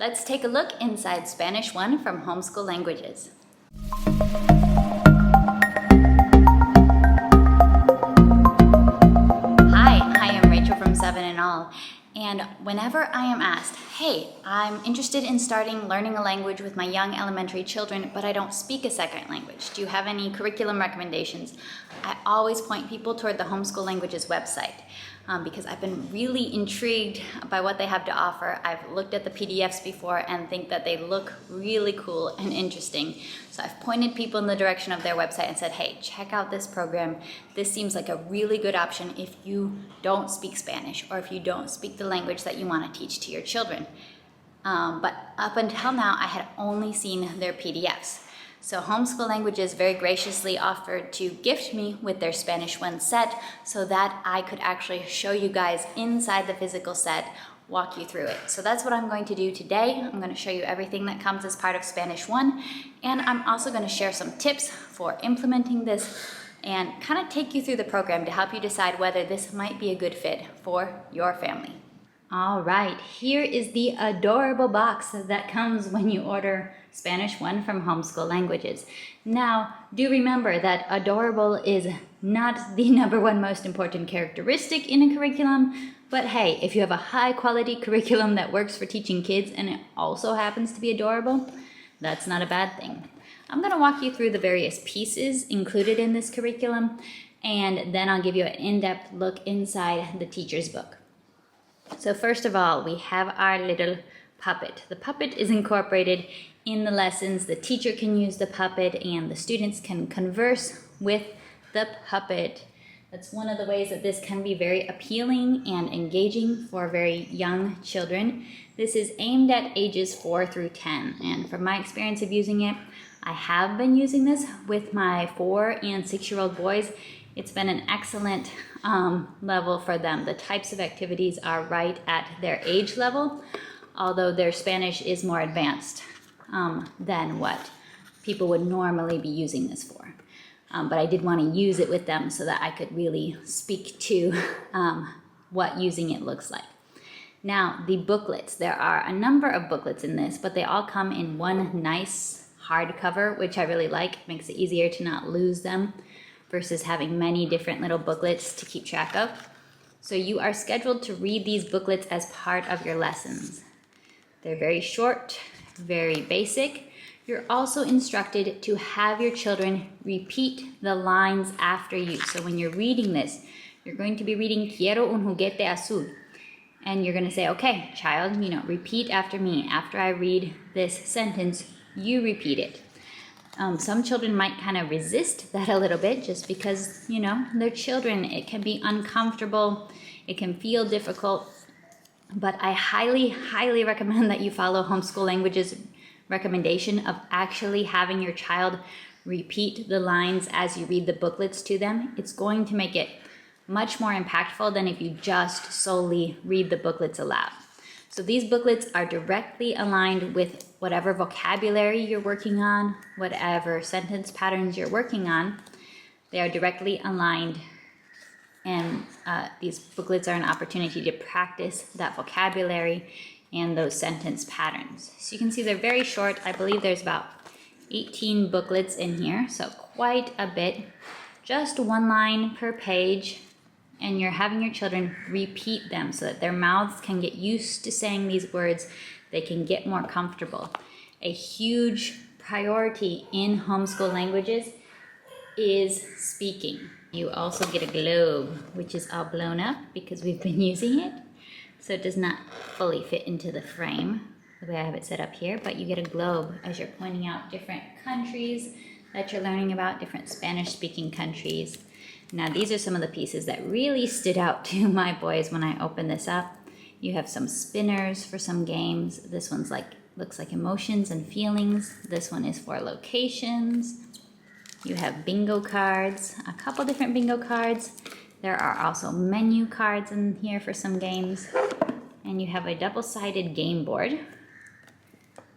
Let's take a look inside Spanish 1 from Homeschool Languages. Hi, I'm Rachel from 7 and All. And whenever I am asked, hey, I'm interested in starting learning a language with my young elementary children, but I don't speak a second language. Do you have any curriculum recommendations? I always point people toward the Homeschool Languages website because I've been really intrigued by what they have to offer. I've looked at the PDFs before and think that they look really cool and interesting. So I've pointed people in the direction of their website and said, hey, check out this program. This seems like a really good option if you don't speak Spanish or if you don't speak the language that you want to teach to your children. But up until now, I had only seen their PDFs. So Homeschool Languages very graciously offered to gift me with their Spanish 1 set so that I could actually show you guys inside the physical set, walk you through it. So that's what I'm going to do today. I'm going to show you everything that comes as part of Spanish 1, and I'm also going to share some tips for implementing this and kind of take you through the program to help you decide whether this might be a good fit for your family. All right, here is the adorable box that comes when you order Spanish 1 from Homeschool Languages. Now, do remember that adorable is not the #1 most important characteristic in a curriculum, but hey, if you have a high quality curriculum that works for teaching kids and it also happens to be adorable, that's not a bad thing. I'm going to walk you through the various pieces included in this curriculum, and then I'll give you an in-depth look inside the teacher's book. So first of all, we have our little puppet. The puppet is incorporated in the lessons. The teacher can use the puppet and the students can converse with the puppet. That's one of the ways that this can be very appealing and engaging for very young children. This is aimed at ages 4 through 10, and from my experience of using it, I have been using this with my 4 and 6-year-old boys. It's been an excellent level for them. The types of activities are right at their age level, although their Spanish is more advanced than what people would normally be using this for. But I did want to use it with them so that I could really speak to what using it looks like. Now, the booklets. There are a number of booklets in this, but they all come in one nice hardcover, which I really like. It makes it easier to not lose them versus having many different little booklets to keep track of. So you are scheduled to read these booklets as part of your lessons. They're very short, very basic. You're also instructed to have your children repeat the lines after you. So when you're reading this, you're going to be reading Quiero un juguete azul. And you're going to say, okay, child, repeat after me. After I read this sentence, you repeat it. Some children might kind of resist that a little bit just because, they're children. It can be uncomfortable. It can feel difficult. But I highly, highly recommend that you follow Homeschool Languages' recommendation of actually having your child repeat the lines as you read the booklets to them. It's going to make it much more impactful than if you just solely read the booklets aloud. So these booklets are directly aligned with whatever vocabulary you're working on, whatever sentence patterns you're working on. They are directly aligned, and these booklets are an opportunity to practice that vocabulary and those sentence patterns. So you can see they're very short. I believe there's about 18 booklets in here, so quite a bit. Just one line per page, and you're having your children repeat them so that their mouths can get used to saying these words. They can get more comfortable. A huge priority in Homeschool Languages is speaking. You also get a globe, which is all blown up because we've been using it. So it does not fully fit into the frame the way I have it set up here, but you get a globe as you're pointing out different countries that you're learning about, different Spanish-speaking countries. Now, these are some of the pieces that really stood out to my boys when I opened this up. You have some spinners for some games. This one's looks like emotions and feelings. This one is for locations. You have bingo cards, a couple different bingo cards. There are also menu cards in here for some games. And you have a double-sided game board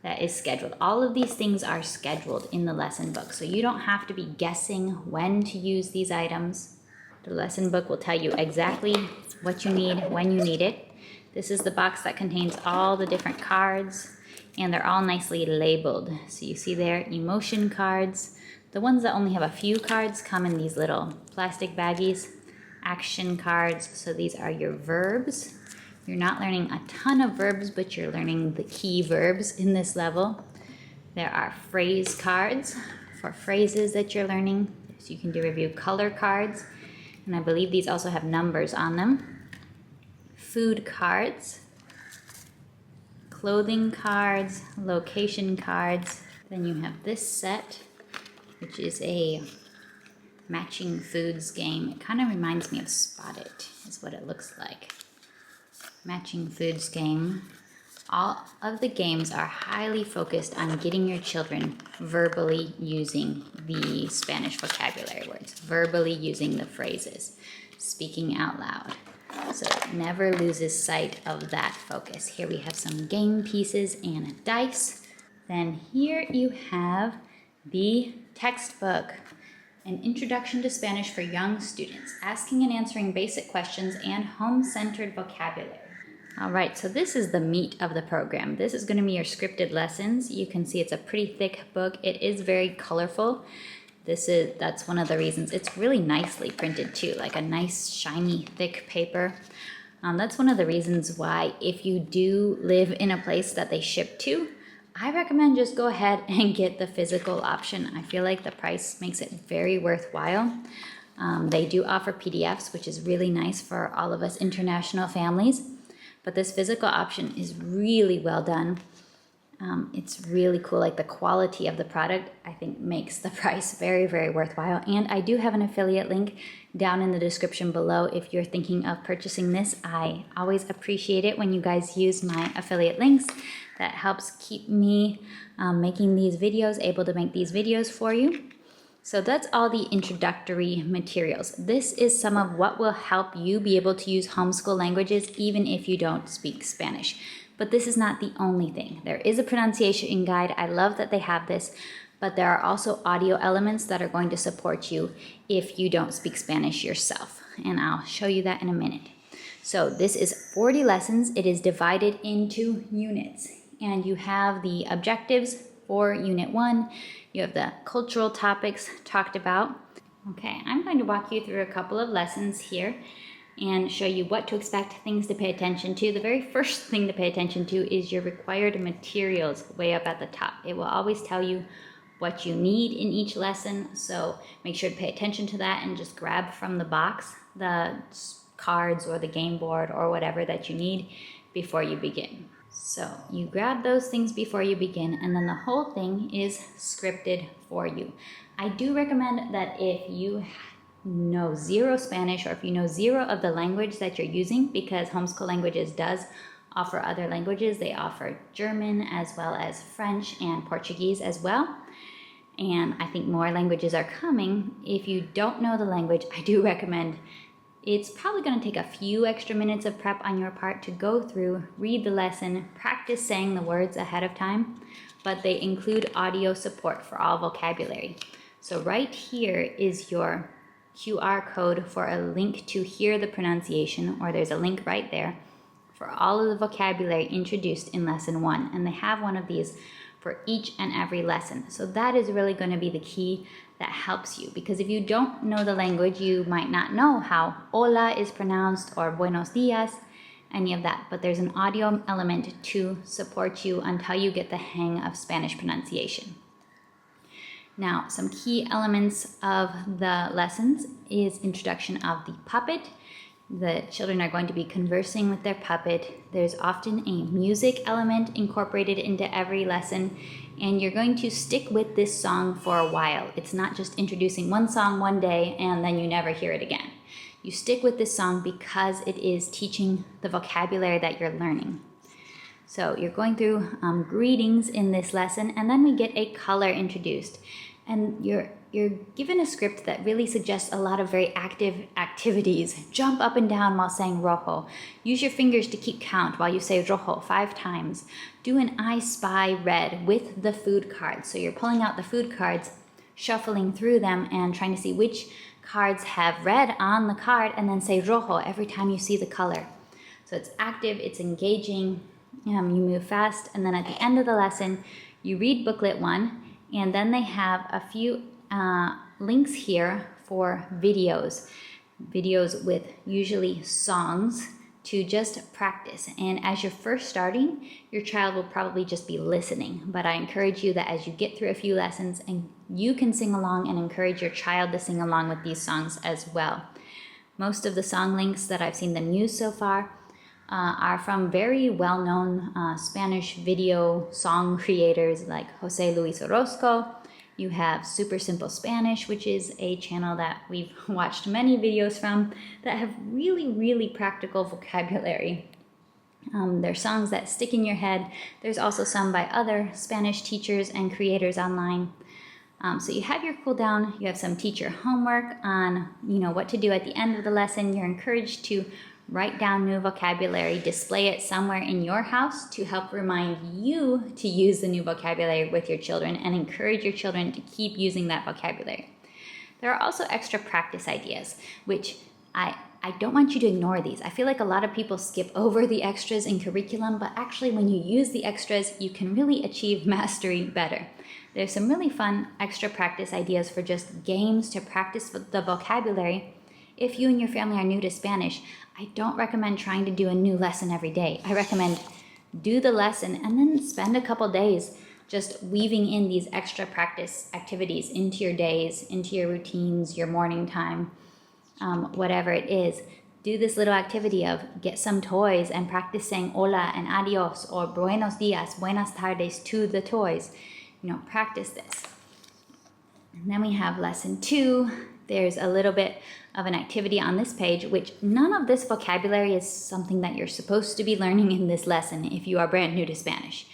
that is scheduled. All of these things are scheduled in the lesson book, so you don't have to be guessing when to use these items. The lesson book will tell you exactly what you need, when you need it. This is the box that contains all the different cards. and they're all nicely labeled. So you see there, emotion cards. The ones that only have a few cards come in these little plastic baggies. Action cards, so these are your verbs. You're not learning a ton of verbs, but you're learning the key verbs in this level. There are phrase cards for phrases that you're learning. So you can do review color cards, and I believe these also have numbers on them. Food cards, clothing cards, location cards. Then you have this set, which is a matching foods game. It kind of reminds me of Spot It, is what it looks like. Matching foods game. All of the games are highly focused on getting your children verbally using the Spanish vocabulary words, verbally using the phrases, speaking out loud. So it never loses sight of that focus. Here we have some game pieces and dice. Then here you have the textbook, an introduction to Spanish for young students, asking and answering basic questions and home-centered vocabulary. All right, so this is the meat of the program. This is going to be your scripted lessons. You can see it's a pretty thick book. It is very colorful. That's one of the reasons. It's really nicely printed too, like a nice shiny thick paper. That's one of the reasons why, if you do live in a place that they ship to, I recommend just go ahead and get the physical option. I feel like the price makes it very worthwhile. They do offer PDFs, which is really nice for all of us international families. But this physical option is really well done. It's really cool. Like, the quality of the product, I think, makes the price very, very worthwhile. And I do have an affiliate link down in the description below if you're thinking of purchasing this. I always appreciate it when you guys use my affiliate links. That helps keep me making these videos, able to make these videos for you. So that's all the introductory materials. This is some of what will help you be able to use homeschool languages even if you don't speak Spanish. But this is not the only thing. There is a pronunciation guide. I love that they have this, but there are also audio elements that are going to support you if you don't speak Spanish yourself. And I'll show you that in a minute. So this is 40 lessons. It is divided into units. And you have the objectives for Unit 1. You have the cultural topics talked about. Okay, I'm going to walk you through a couple of lessons here and show you what to expect, things to pay attention to. The very first thing to pay attention to is your required materials way up at the top. It will always tell you what you need in each lesson, so make sure to pay attention to that and just grab from the box the cards or the game board or whatever that you need before you begin. So you grab those things before you begin, and then the whole thing is scripted for you. I do recommend that if you know zero Spanish, or if you know zero of the language that you're using, because Homeschool Languages does offer other languages. They offer German as well as French and Portuguese as well. And I think more languages are coming. If you don't know the language, I do recommend, it's probably going to take a few extra minutes of prep on your part to go through, read the lesson, practice saying the words ahead of time, but they include audio support for all vocabulary. So right here is your QR code for a link to hear the pronunciation, or there's a link right there for all of the vocabulary introduced in Lesson 1. And they have one of these for each and every lesson. So that is really going to be the key that helps you, because if you don't know the language, you might not know how hola is pronounced or buenos dias, any of that. But there's an audio element to support you until you get the hang of Spanish pronunciation. Now, some key elements of the lessons is introduction of the puppet. The children are going to be conversing with their puppet. There's often a music element incorporated into every lesson, and you're going to stick with this song for a while. It's not just introducing one song one day and then you never hear it again. You stick with this song because it is teaching the vocabulary that you're learning. So you're going through greetings in this lesson, and then we get a color introduced. And you're given a script that really suggests a lot of very active activities. Jump up and down while saying rojo. Use your fingers to keep count while you say rojo 5 times. Do an I spy red with the food cards. So you're pulling out the food cards, shuffling through them, and trying to see which cards have red on the card, and then say rojo every time you see the color. So it's active, it's engaging, You move fast, and then at the end of the lesson, you read Booklet 1, and then they have a few links here for videos with usually songs to just practice. And as you're first starting, your child will probably just be listening. But I encourage you that as you get through a few lessons, and you can sing along and encourage your child to sing along with these songs as well. Most of the song links that I've seen them use so far are from very well-known Spanish video song creators like Jose Luis Orozco. You have Super Simple Spanish, which is a channel that we've watched many videos from that have really, really practical vocabulary. They're songs that stick in your head. There's also some by other Spanish teachers and creators online. So you have your cool down, you have some teacher homework on what to do at the end of the lesson. You're encouraged to write down new vocabulary, display it somewhere in your house to help remind you to use the new vocabulary with your children and encourage your children to keep using that vocabulary. There are also extra practice ideas, which I don't want you to ignore these. I feel like a lot of people skip over the extras in curriculum, but actually when you use the extras, you can really achieve mastery better. There's some really fun extra practice ideas for just games to practice the vocabulary. If you and your family are new to Spanish, I don't recommend trying to do a new lesson every day. I recommend do the lesson and then spend a couple days just weaving in these extra practice activities into your days, into your routines, your morning time, whatever it is. Do this little activity of get some toys and practice saying hola and adios or buenos dias, buenas tardes to the toys. Practice this. And then we have lesson 2. There's a little bit of an activity on this page, which none of this vocabulary is something that you're supposed to be learning in this lesson if you are brand new to Spanish.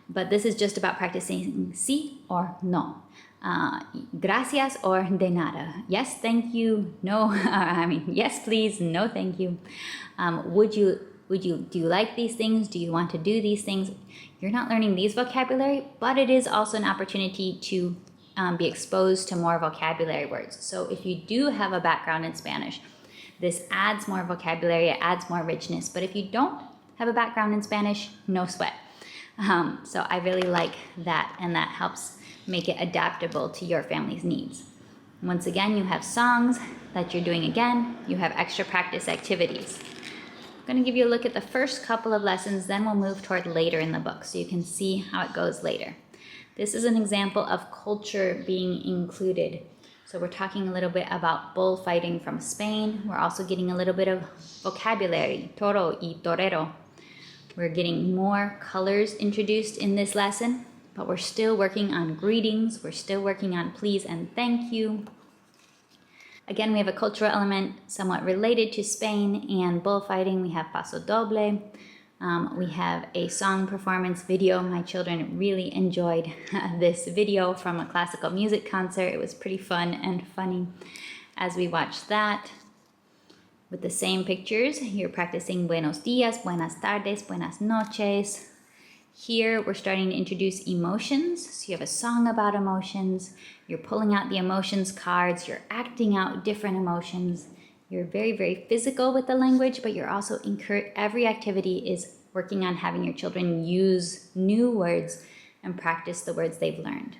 But this is just about practicing sí or no. Gracias or de nada. Yes, thank you. No, yes, please. No, thank you. Do you like these things? Do you want to do these things? You're not learning these vocabulary, but it is also an opportunity to be exposed to more vocabulary words. So if you do have a background in Spanish, this adds more vocabulary, it adds more richness. But if you don't have a background in Spanish, no sweat. So I really like that, and that helps make it adaptable to your family's needs. Once again, you have songs that you're doing again. You have extra practice activities. I'm going to give you a look at the first couple of lessons, then we'll move toward later in the book so you can see how it goes later. This is an example of culture being included. So we're talking a little bit about bullfighting from Spain. We're also getting a little bit of vocabulary, toro y torero. We're getting more colors introduced in this lesson, but we're still working on greetings. We're still working on please and thank you. Again, we have a cultural element somewhat related to Spain and bullfighting. We have paso doble. We have a song performance video. My children really enjoyed this video from a classical music concert. It was pretty fun and funny as we watched that. With the same pictures, you're practicing buenos dias, buenas tardes, buenas noches. Here, we're starting to introduce emotions. So you have a song about emotions. You're pulling out the emotions cards. You're acting out different emotions. You're very, very physical with the language, but you're also every activity is working on having your children use new words and practice the words they've learned.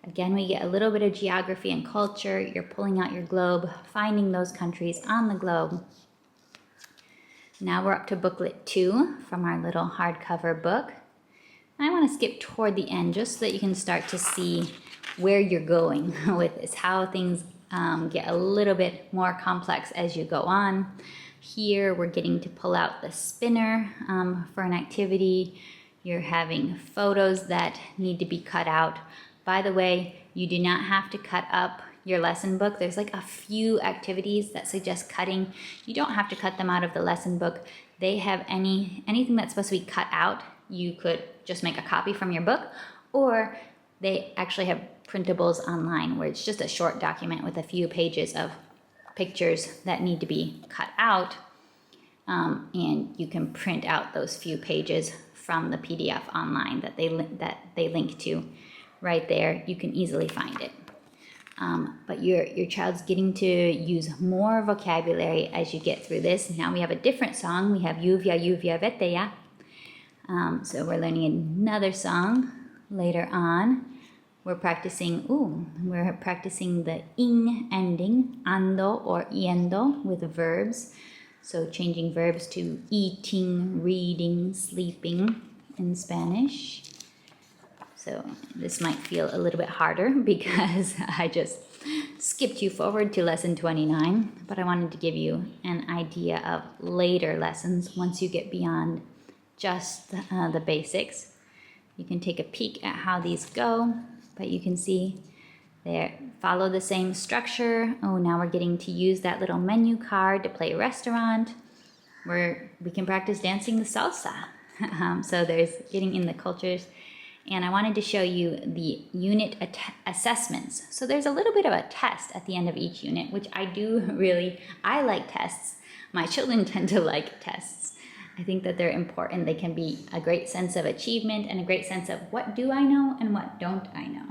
Again, we get a little bit of geography and culture. You're pulling out your globe, finding those countries on the globe. Now we're up to booklet 2 from our little hardcover book. I want to skip toward the end just so that you can start to see where you're going with this, how things get a little bit more complex as you go on. Here we're getting to pull out the spinner for an activity. You're having photos that need to be cut out. By the way, you do not have to cut up your lesson book. There's like a few activities that suggest cutting. You don't have to cut them out of the lesson book. They have anything that's supposed to be cut out. You could just make a copy from your book, or they actually have printables online where it's just a short document with a few pages of pictures that need to be cut out, and you can print out those few pages from the PDF online that they link to right there. You can easily find it. But your child's getting to use more vocabulary as you get through this. Now we have a different song. We have Lluvia, lluvia, vete ya. So we're learning another song later on. We're practicing the ing ending, ando or yendo, with verbs. So changing verbs to eating, reading, sleeping in Spanish. So this might feel a little bit harder because I just skipped you forward to lesson 29, but I wanted to give you an idea of later lessons once you get beyond just the basics. You can take a peek at how these go, but you can see they follow the same structure. Oh, now we're getting to use that little menu card to play restaurant, where we can practice dancing the salsa. So there's getting in the cultures. And I wanted to show you the unit assessments. So there's a little bit of a test at the end of each unit, which I like tests. My children tend to like tests. I think that they're important. They can be a great sense of achievement and a great sense of what do I know and what don't I know.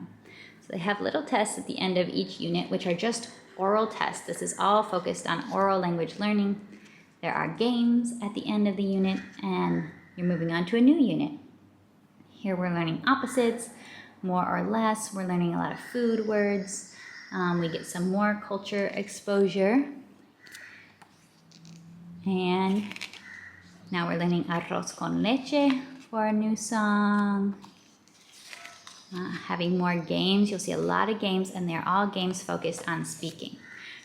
So they have little tests at the end of each unit, which are just oral tests. This is all focused on oral language learning. There are games at the end of the unit, and you're moving on to a new unit. Here we're learning opposites, more or less. We're learning a lot of food words. We get some more culture exposure. And now we're learning arroz con leche for a new song. Having more games. You'll see a lot of games, and they're all games focused on speaking.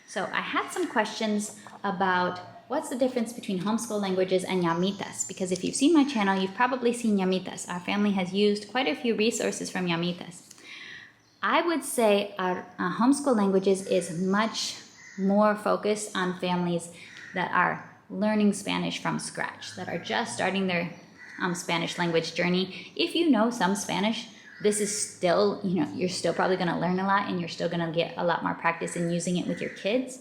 So I had some questions about what's the difference between homeschool languages and YMAS? Because if you've seen my channel, you've probably seen YMAS. Our family has used quite a few resources from YMAS. I would say our homeschool languages is much more focused on families that are learning Spanish from scratch, that are just starting their Spanish language journey. If you know some Spanish, this is still, you're still probably going to learn a lot, and you're still going to get a lot more practice in using it with your kids.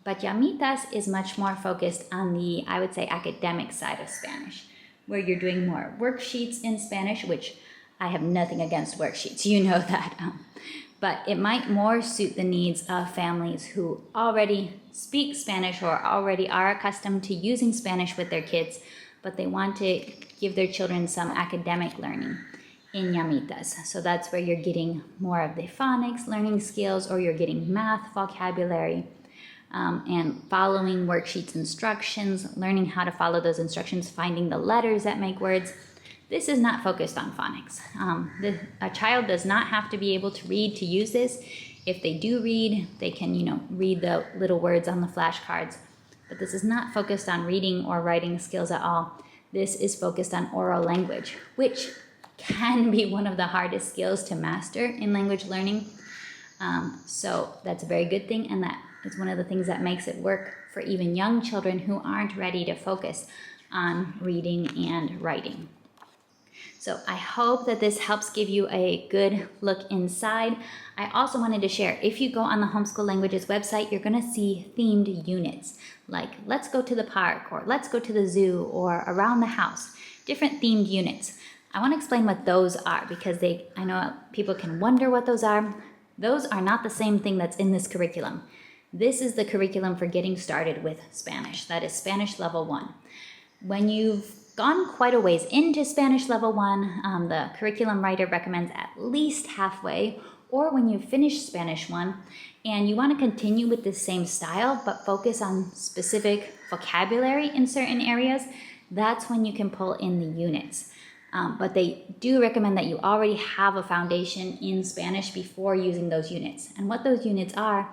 But YMAS is much more focused on the, I would say, academic side of Spanish, where you're doing more worksheets in Spanish, which I have nothing against worksheets, you know that. But it might more suit the needs of families who already speak Spanish or already are accustomed to using Spanish with their kids, but they want to give their children some academic learning in YMAS. So that's where you're getting more of the phonics learning skills, or you're getting math vocabulary. And following worksheets instructions, learning how to follow those instructions, finding the letters that make words. This is not focused on phonics. A child does not have to be able to read to use this. If they do read, they can, read the little words on the flashcards. But this is not focused on reading or writing skills at all. This is focused on oral language, which can be one of the hardest skills to master in language learning. So that's a very good thing, and that is one of the things that makes it work for even young children who aren't ready to focus on reading and writing. So I hope that this helps give you a good look inside. I also wanted to share, if you go on the Homeschool Languages website, you're going to see themed units, like let's go to the park, or let's go to the zoo, or around the house, different themed units. I want to explain what those are, because I know people can wonder what those are. Those are not the same thing that's in this curriculum. This is the curriculum for getting started with Spanish. That is Spanish Level 1. When you've gone quite a ways into Spanish Level 1, the curriculum writer recommends at least halfway, or when you've finished Spanish 1 and you want to continue with the same style but focus on specific vocabulary in certain areas, that's when you can pull in the units. But they do recommend that you already have a foundation in Spanish before using those units. And what those units are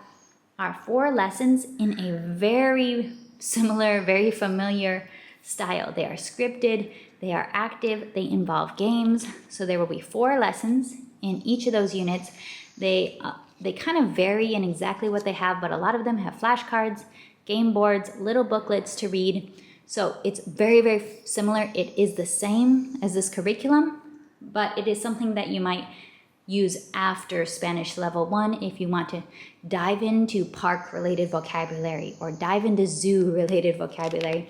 4 lessons in a very similar, very familiar style. They are scripted, they are active, they involve games. So there will be 4 lessons in each of those units. They kind of vary in exactly what they have, but a lot of them have flashcards, game boards, little booklets to read. So it's very, very similar. It is the same as this curriculum, but it is something that you might use after Spanish Level 1 if you want to dive into park-related vocabulary or dive into zoo-related vocabulary,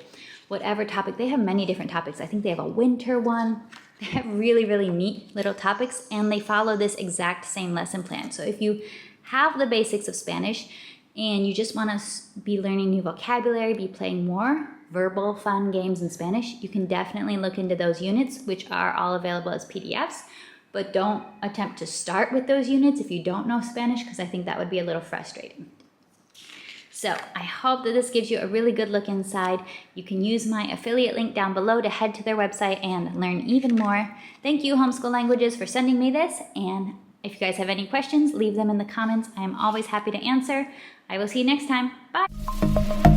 whatever topic. They have many different topics. I think they have a winter one. They have really, really neat little topics, and they follow this exact same lesson plan. So if you have the basics of Spanish, and you just want to be learning new vocabulary, be playing more verbal fun games in Spanish, you can definitely look into those units, which are all available as PDFs. But don't attempt to start with those units if you don't know Spanish, because I think that would be a little frustrating. So I hope that this gives you a really good look inside. You can use my affiliate link down below to head to their website and learn even more. Thank you, Homeschool Languages, for sending me this. And if you guys have any questions, leave them in the comments. I am always happy to answer. I will see you next time. Bye.